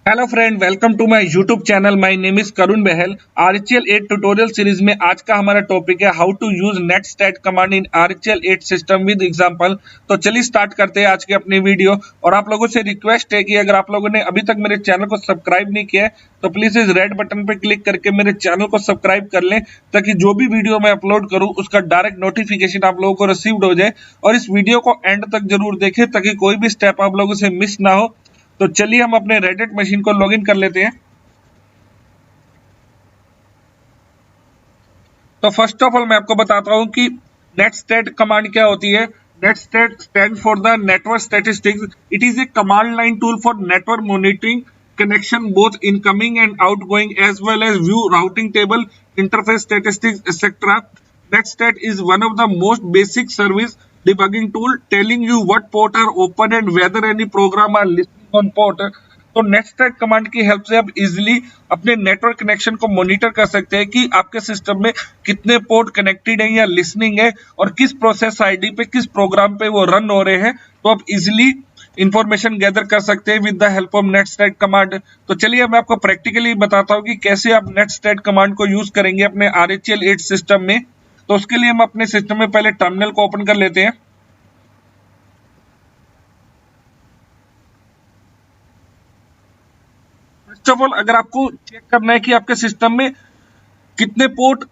Hello friend, welcome to my YouTube channel. My name is Karun Bahl. RHEL 8 tutorial series में आज का हमारा topic है how to use netstat command in RHEL 8 system with example. तो चलिए start करते हैं आज की अपनी वीडियो। और आप लोगों से रिक्वेस्ट है कि अगर आप लोगों ने अभी तक मेरे चैनल को सब्सक्राइब नहीं किया है तो प्लीज इस रेड बटन पर क्लिक करके मेरे चैनल को सब्सक्राइब कर लें, ताकि जो भी वीडियो मैं अपलोड करूं उसका डायरेक्ट नोटिफिकेशन आप लोगों को रिसीव्ड हो जाए। और इस वीडियो को एंड तक जरूर देखें ताकि कोई भी स्टेप आप लोगों से मिस ना हो। तो चलिए हम अपने रेडिट मशीन को लॉगिन कर लेते हैं। तो फर्स्ट ऑफ ऑल मैं आपको बताता हूं कि नेटस्टैट कमांड क्या होती है। Netstat stand for the network statistics. It is a command line tool for network monitoring connection both incoming and outgoing, as well as view routing table, interface statistics, etc. Netstat is one of the most basic service debugging tool, telling you what port are open and whether any program are listening on port. तो नेटस्टैट command की help से आप easily अपने network connection को monitor कर सकते हैं कि आपके सिस्टम में कितने पोर्ट कनेक्टेड है या लिसनिंग है और किस प्रोसेस आईडी पे किस प्रोग्राम पे वो रन हो रहे हैं। तो आप इजीली इंफॉर्मेशन गैदर कर सकते हैं with the help of netstat command. तो चलिए मैं आपको प्रैक्टिकली बताता हूं कि कैसे आप नेटस्टैट कमांड को यूज करेंगे अपने आरएचएल 8 सिस्टम में। तो उसके लिए हम अपने सिस्टम में पहले टर्मिनल को ओपन कर लेते हैं। फर्स्ट ऑफ ऑल अगर आपको चेक करना है कि आपके सिस्टम में कितने पोर्ट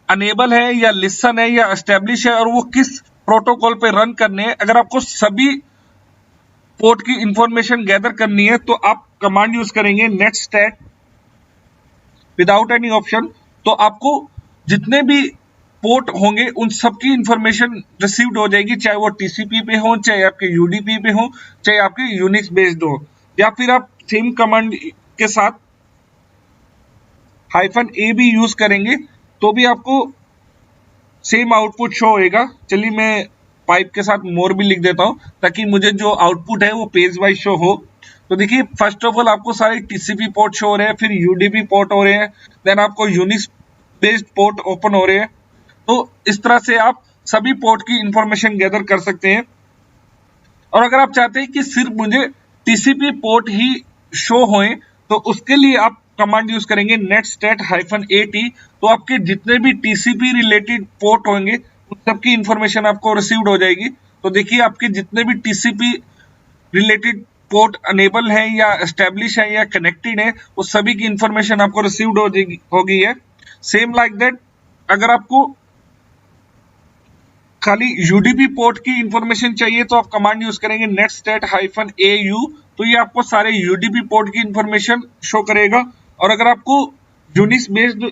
अनेबल है या लिसन है या एस्टेब्लिश है और वो किस प्रोटोकॉल पे रन करने हैं, अगर आपको सभी पोर्ट की इंफॉर्मेशन गैदर करनी है तो आप कमांड यूज करेंगे नेटस्टैट विदाउट एनी ऑप्शन। तो आपको जितने भी पोर्ट होंगे उन सबकी इंफॉर्मेशन रिसीव्ड हो जाएगी, चाहे वो टीसीपी पे हो, चाहे आपके यूडीपी पे हो, चाहे आपके यूनिक्स बेस्ड हो। या फिर आप सेम कमांड के साथ -a भी यूज करेंगे तो भी आपको सेम आउटपुट शो होएगा। चलिए मैं पाइप के साथ मोर भी लिख देता हूं ताकि मुझे जो आउटपुट है वो पेज वाइज शो हो। तो देखिए फर्स्ट ऑफ ऑल आपको सारे टीसीपी पोर्ट शो हो रहे हैं, फिर यूडीपी पोर्ट हो रहे हैं, देन आपको यूनिक्स बेस्ड पोर्ट ओपन हो रहे हैं। तो इस तरह से आप सभी पोर्ट की इंफॉर्मेशन गैदर कर सकते हैं। और अगर आप चाहते हैं कि सिर्फ मुझे टीसीपी पोर्ट ही शो होए तो उसके लिए आप कमांड यूज करेंगे netstat-at। तो आपके जितने भी टीसीपी रिलेटेड पोर्ट होंगे उन सबकी इंफॉर्मेशन आपको रिसीव्ड हो जाएगी। तो देखिए आपके जितने भी टीसीपी रिलेटेड पोर्ट अनेबल है या एस्टेब्लिश है या कनेक्टेड है वो सभी की इंफॉर्मेशन आपको रिसीव्ड हो गई है। सेम लाइक दैट अगर आपको खाली यूडीपी पोर्ट की इंफॉर्मेशन चाहिए तो आप कमांड यूज करेंगे netstat-au। तो ये आपको सारे यूडीपी पोर्ट की इंफॉर्मेशन शो करेगा। और अगर आपको यूनिक्स बेस्ड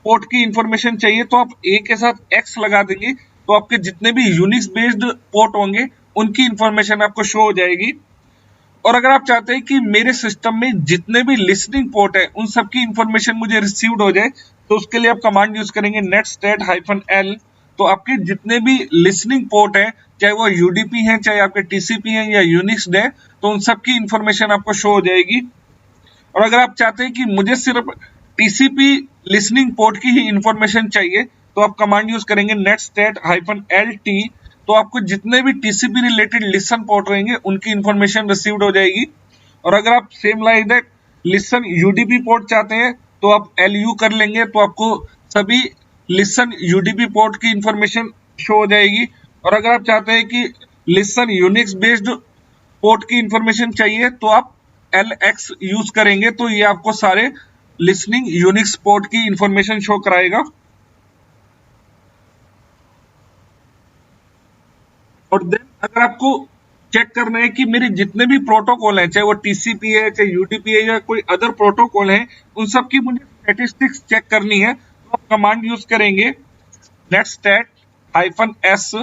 पोर्ट की इंफॉर्मेशन चाहिए तो आप ए के साथ एक्स लगा देंगे तो आपके जितने भी यूनिक्स बेस्ड पोर्ट होंगे उनकी इंफॉर्मेशन आपको शो हो जाएगी। और अगर आप चाहते हैं कि मेरे सिस्टम में जितने भी लिसनिंग पोर्ट है उन सबकी इंफॉर्मेशन मुझे रिसीव्ड हो जाए तो उसके लिए आप कमांड यूज करेंगे netstat-l। तो आपके जितने भी लिसनिंग पोर्ट है, चाहे वो यूडीपी है, चाहे आपके टीसीपी है या यूनिक्स है, तो उन सबकी इंफॉर्मेशन आपको शो हो जाएगी। और अगर आप चाहते हैं कि मुझे सिर्फ टीसीपी लिसनिंग पोर्ट की ही इंफॉर्मेशन चाहिए तो आप कमांड यूज करेंगे netstat-lt। तो आपको जितने भी टीसीपी रिलेटेड लिसन पोर्ट रहेंगे उनकी इंफॉर्मेशन रिसीव्ड हो जाएगी। और अगर आप same like that listen UDP port चाहते हैं तो आप lu कर लेंगे तो आपको सभी लिसन यूडीपी पोर्ट की इंफॉर्मेशन शो हो जाएगी। और अगर आप चाहते हैं कि लिसन यूनिक्स बेस्ड पोर्ट की इंफॉर्मेशन चाहिए तो आप lx यूज करेंगे तो ये आपको सारे लिसनिंग यूनिक्स पोर्ट की इंफॉर्मेशन शो कराएगा। और देन अगर आपको चेक करना है कि मेरे जितने भी प्रोटोकॉल हैं, चाहे वो टीसीपी है, चाहे यूडीपी है या कोई अदर प्रोटोकॉल है, उन सब की मुझे स्टैटिस्टिक्स चेक करनी है तो आप कमांड यूज करेंगे netstat-s।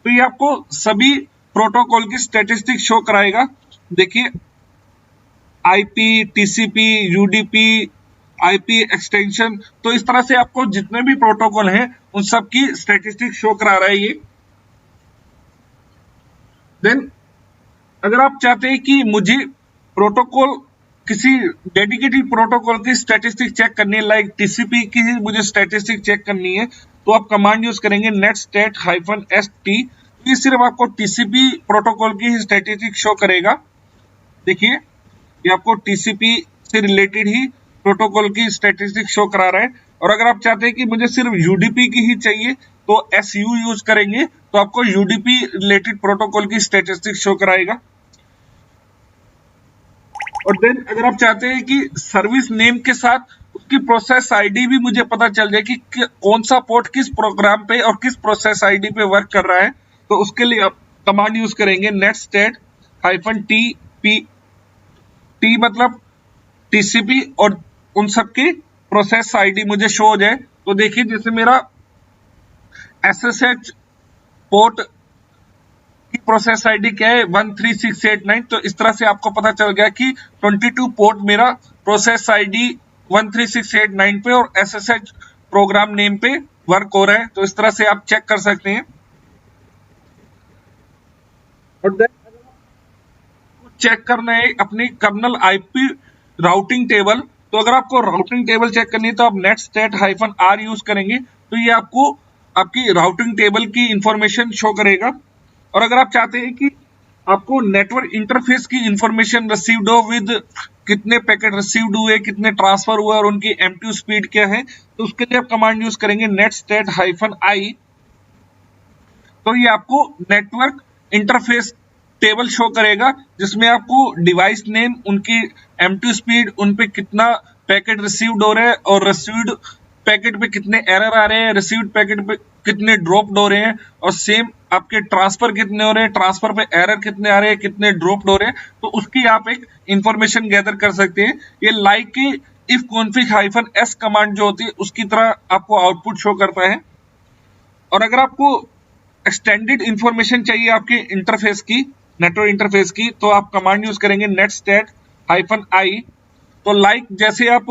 तो ये आपको सभी प्रोटोकॉल की स्टैटिस्टिक्स शो कराएगा। देखिए IP, TCP, UDP, IP extension, तो इस तरह से आपको जितने भी प्रोटोकॉल हैं उन सब की स्टैटिस्टिक्स शो करा रहा है ये। देन अगर आप चाहते हैं कि मुझे प्रोटोकॉल किसी डेडिकेटेड प्रोटोकॉल की स्टैटिस्टिक चेक करनी है, लाइक टीसीपी की ही मुझे स्टैटिस्टिक चेक करनी है तो आप कमांड यूज करेंगे netstat-st। ये सिर्फ आपको टीसीपी प्रोटोकॉल की ही स्टैटिस्टिक शो करेगा। देखिए ये आपको टीसीपी से रिलेटेड ही प्रोटोकॉल की स्टैटिस्टिक्स शो करा रहा है। और अगर आप चाहते हैं कि मुझे सिर्फ यूडीपी की ही चाहिए तो एसयू यूज करेंगे तो आपको यूडीपी रिलेटेड प्रोटोकॉल की स्टैटिस्टिक्स शो कराएगा। और देन अगर आप चाहते हैं कि सर्विस नेम के साथ उसकी प्रोसेस आईडी भी मुझे पता चल जाए कि कौन सा पोर्ट किस प्रोग्राम पे और किस प्रोसेस आईडी पे वर्क कर रहा है, तो उसके लिए आप कमांड यूज करेंगे netstat -tp। टी मतलब टीसीपी और उन सब की प्रोसेस आईडी मुझे शो हो जाए। तो देखिए जैसे मेरा एसएसएच पोर्ट की प्रोसेस आईडी क्या है 13689, तो इस तरह से आपको पता चल गया कि 22 पोर्ट मेरा प्रोसेस आईडी 13689 पे और एसएसएच प्रोग्राम नेम पे वर्क हो रहा है। तो इस तरह से आप चेक कर सकते हैं। और देन चेक करना है अपनी कर्नल आईपी राउटिंग टेबल। तो अगर आपको राउटिंग टेबल चेक करनी है तो आप netstat-r यूज करेंगे, तो ये आपको आपकी राउटिंग टेबल की इंफॉर्मेशन शो करेगा। और अगर आप चाहते हैं कि आपको नेटवर्क इंटरफेस की इंफॉर्मेशन रिसीव्ड हो विद कितने पैकेट रिसीव्ड हुए, कितने ट्रांसफर हुए और उनकी एमटीयू स्पीड क्या है, तो उसके लिए आप कमांड यूज करेंगे netstat-i। तो ये आपको नेटवर्क इंटरफेस टेबल शो करेगा जिसमें आपको डिवाइस नेम, उनकी एमटीयू स्पीड, उन पे कितना पैकेट रिसीव्ड हो रहा है और रिसीव्ड पैकेट पे कितने एरर आ रहे हैं, रिसीव्ड पैकेट पे कितने ड्रॉप्ड हो रहे हैं और सेम आपके ट्रांसफर कितने हो रहे हैं, ट्रांसफर पे एरर कितने आ रहे हैं, कितने ड्रॉप्ड हो रहे हैं, तो उसकी आप एक इंफॉर्मेशन गैदर कर सकते हैं। ये like if config -s command जो होती है उसकी तरह आपको आउटपुट शो करता है। और अगर आपको एक्सटेंडेड इंफॉर्मेशन चाहिए आपके इंटरफेस की, नेटवर्क इंटरफेस की, तो आप कमांड यूज करेंगे netstat-i। तो लाइक जैसे आप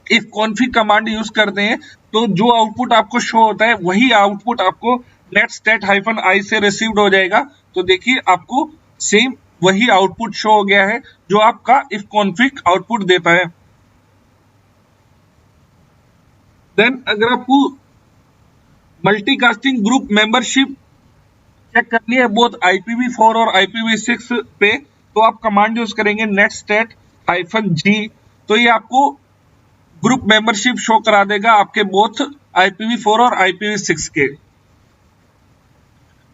इफ कॉन्फिग कमांड यूज करते हैं तो जो आउटपुट आपको शो होता है वही आउटपुट आपको netstat-i से रिसीव्ड हो जाएगा। तो देखिए आपको सेम वही आउटपुट शो हो गया है जो आपका इफ कॉन्फिग आउटपुट देता है। देन अगर आपको मल्टीकास्टिंग ग्रुप मेंबरशिप चेक करनी है बोथ IPv4 और IPv6 पे, तो आप कमांड यूज करेंगे netstat-g। तो ये आपको ग्रुप मेंबरशिप शो करा देगा आपके बोथ IPv4 और IPv6 के।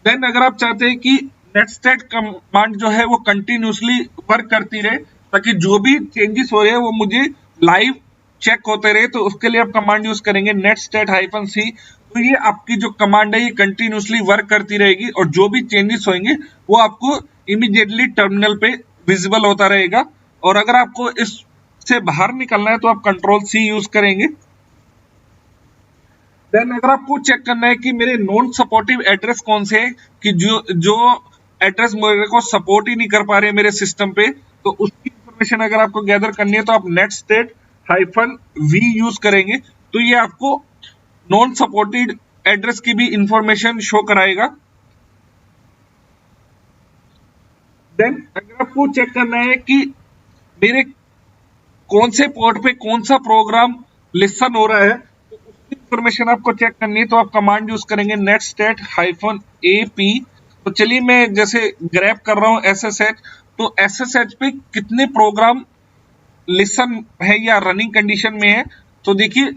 देन अगर आप चाहते हैं कि netstat कमांड जो है वो कंटिन्यूसली वर्क करती रहे ताकि जो भी चेंजेस हो रहे हैं वो मुझे लाइव चेक होते रहे, तो उसके लिए आप कमांड यूज करेंगे netstat-c। तो ये आपकी जो कमांड है ये कंटिन्यूसली वर्क करती रहेगी और जो भी चेंजेस होंगे वो आपको इमीडिएटली टर्मिनल पे विजिबल होता रहेगा। और अगर आपको इससे बाहर निकलना है तो आप Ctrl+C यूज करेंगे। देन अगर आपको चेक करना है कि मेरे नॉन सपोर्टिव एड्रेस कौन से है, कि जो एड्रेस मेरे को सपोर्ट ही नहीं कर पा रहे मेरे सिस्टम पे, तो उसकी इंफॉर्मेशन अगर आपको गैदर करनी है तो आप netstat-v यूज करेंगे। तो ये आपको नॉन सपोर्टेड एड्रेस की भी इंफॉर्मेशन शो कराएगा। देन अगर आपको चेक करना है कि मेरे कौन से पोर्ट पे कौन सा प्रोग्राम लिसन हो रहा है, तो उसकी इंफॉर्मेशन आपको चेक करनी है तो आप कमांड यूज करेंगे netstat-ap। तो चलिए मैं जैसे ग्रैब कर रहा हूं SSH, तो SSH पे कितने प्रोग्राम लिसन है या रनिंग कंडीशन में है, तो देखिए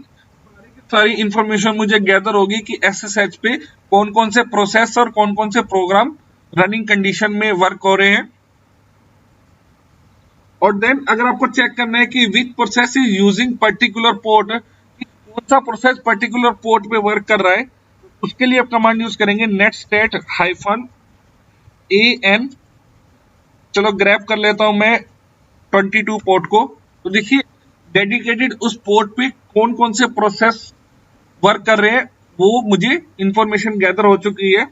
सारी इंफॉर्मेशन मुझे गैदर होगी कि SSH पे कौन कौन से प्रोसेस और कौन कौन से प्रोग्राम रनिंग कंडीशन में वर्क हो रहे हैं। और देन अगर आपको चेक करना है कि which process is using particular port, कौन सा प्रोसेस पर्टिकुलर पोर्ट पे वर्क कर रहा है, उसके लिए आप कमांड यूज करेंगे netstat-an। चलो ग्रैब कर लेता हूं मैं 22 पोर्ट को। तो देखिए डेडिकेटेड उस पोर्ट पे कौन कौन से प्रोसेस वर्क कर रहे हैं वो मुझे इंफॉर्मेशन गैदर हो चुकी है।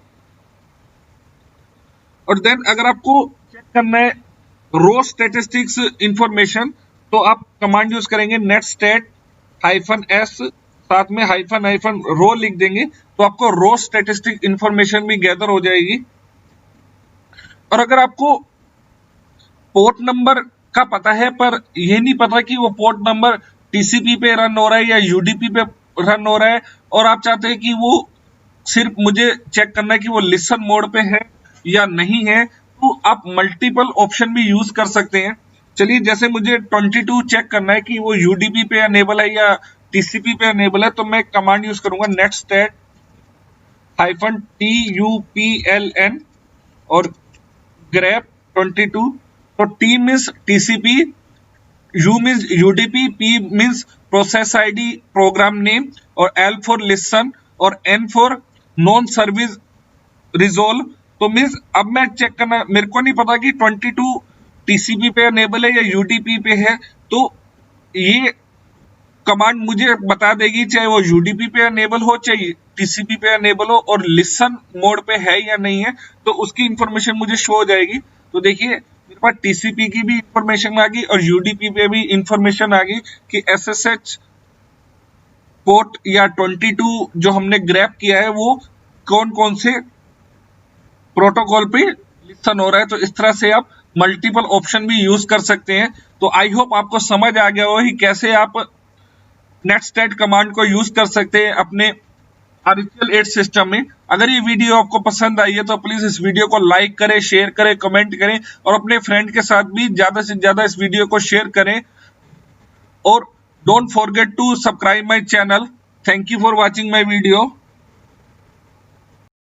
और देन अगर आपको चेक करना है रो स्टैटिस्टिक्स इंफॉर्मेशन, तो आप कमांड यूज करेंगे netstat-s, साथ में हाइफन रो लिख देंगे तो आपको रो स्टैटिस्टिक इंफॉर्मेशन भी गैदर हो जाएगी। और अगर आपको पोर्ट नंबर का पता है पर यह नहीं पता कि वो पोर्ट नंबर टीसीपी पे रन हो रहा है या यूडीपी पे रन हो रहा है, और आप चाहते हैं कि वो सिर्फ मुझे चेक करना है कि वो लिसन मोड पे है या नहीं है, तो आप मल्टीपल ऑप्शन भी यूज कर सकते हैं। चलिए जैसे मुझे 22 चेक करना है कि वो यूडीपी पे अनेबल है या टीसीपी पे अनेबल है, तो मैं कमांड यूज करूंगा netstat -TUPLN और grep 22। तो T means TCP, U means UDP, P means process ID, program name, और L फॉर लिसन और N for non service resolve. तो मीन्स अब मैं चेक करना, मेरे को नहीं पता कि 22 टीसीपी पे अनेबल है या यूडीपी पे है, तो ये कमांड मुझे बता देगी चाहे वो यूडीपी पे अनेबल हो चाहे टीसीपी पे अनेबल हो, और लिसन मोड पे है या नहीं है, तो उसकी इंफॉर्मेशन मुझे शो हो जाएगी। तो देखिए मेरे पास टीसीपी की भी इंफॉर्मेशन आ गई और यूडीपी पे भी इंफॉर्मेशन आ गई कि एसएसएच पोर्ट या 22 जो हमने ग्रैब किया है वो कौन कौन से प्रोटोकॉल पे लिसन हो रहा है। तो इस तरह से आप मल्टीपल ऑप्शन भी यूज कर सकते हैं। तो आई होप आपको समझ आ गया हो कि कैसे आप नेटस्टैट कमांड को यूज कर सकते हैं अपने RHEL 8 सिस्टम में। अगर ये वीडियो आपको पसंद आई है तो प्लीज इस वीडियो को लाइक करें, शेयर करें, कमेंट करें और अपने फ्रेंड के साथ भी ज्यादा से ज्यादा इस वीडियो को शेयर करें। और don't forget to subscribe my channel. Thank you for watching my video.